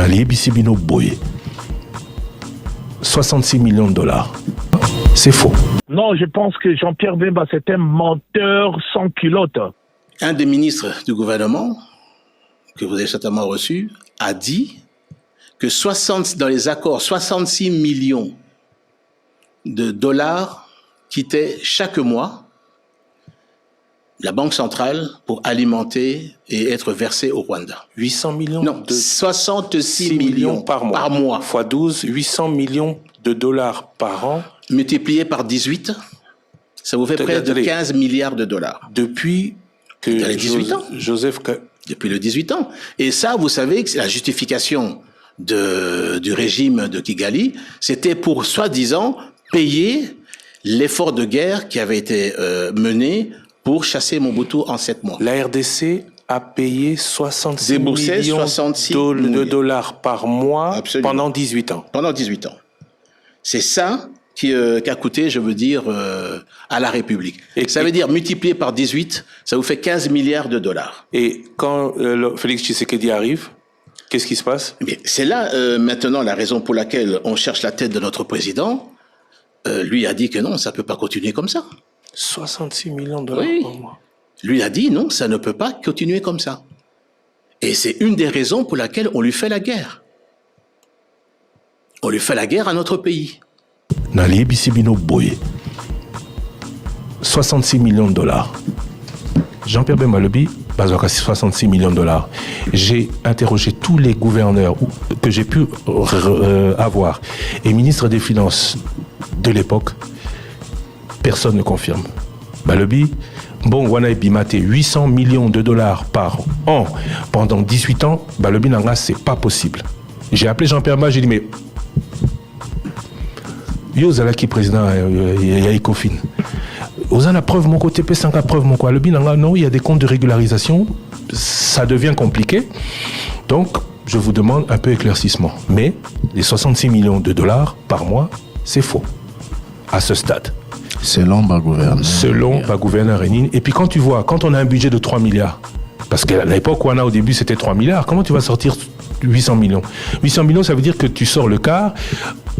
Nali Bissibino Boye. 66 millions de dollars. C'est faux. Non, je pense que Jean-Pierre Bemba, c'est un menteur sans culotte. Un des ministres du gouvernement, que vous avez certainement reçu, a dit que dans les accords, 66 millions de dollars quittaient chaque mois la Banque centrale pour alimenter et être versés au Rwanda. 800 millions Non, 66 millions par mois. Fois 12, 800 millions de dollars par an. Multiplié par 18, ça vous fait près de 15 milliards de dollars. Depuis que les 18 ans. Depuis le 18 ans. Et ça, vous savez que c'est la justification du régime de Kigali, c'était pour, soi-disant, payer l'effort de guerre qui avait été mené pour chasser Mobutu en 7 mois. La RDC a payé 66 millions de dollars par mois. Absolument. Pendant 18 ans. Pendant 18 ans. C'est ça qui a coûté, je veux dire, à la République. Et ça veut dire, multiplié par 18, ça vous fait 15 milliards de dollars. Et quand Félix Tshisekedi arrive, qu'est-ce qui se passe? C'est là, maintenant, la raison pour laquelle on cherche la tête de notre président. Lui a dit que non, ça ne peut pas continuer comme ça. 66 millions de dollars par mois. Lui a dit non, ça ne peut pas continuer comme ça. Et c'est une des raisons pour laquelle on lui fait la guerre. On lui fait la guerre à notre pays. Nali Bissibino Boye. 66 millions de dollars. Jean-Pierre Bemba Lobi, 66 millions de dollars. J'ai interrogé tous les gouverneurs que j'ai pu avoir et ministre des Finances de l'époque. Personne ne confirme. Balobi, bon, Wana Bimate, 800 millions de dollars par an pendant 18 ans, Balobi Nanga, c'est pas possible. J'ai appelé Jean-Pierre Bemba, j'ai dit, mais yo Zalaki président Ecofin. Vous avez la preuve mon côté, P5 la preuve mon quoi. Balobi Nanga, non, il y a des comptes de régularisation, ça devient compliqué. Donc, je vous demande un peu éclaircissement. Mais les 66 millions de dollars par mois, c'est faux. À ce stade. Selon Bagouverneur. Selon Bagouverneur Rénine. Et puis quand tu vois, quand on a un budget de 3 milliards, parce qu'à l'époque où on a au début c'était 3 milliards, comment tu vas sortir 800 millions? 800 millions, ça veut dire que tu sors le quart.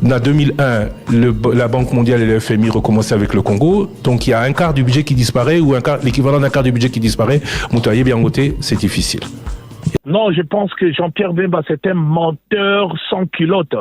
En 2001, la Banque mondiale et le FMI recommençaient avec le Congo. Donc il y a un quart du budget qui disparaît ou l'équivalent d'un quart du budget qui disparaît. Moutaillé bien côté, c'est difficile. Non, je pense que Jean-Pierre Bemba, c'est un menteur sans culotte.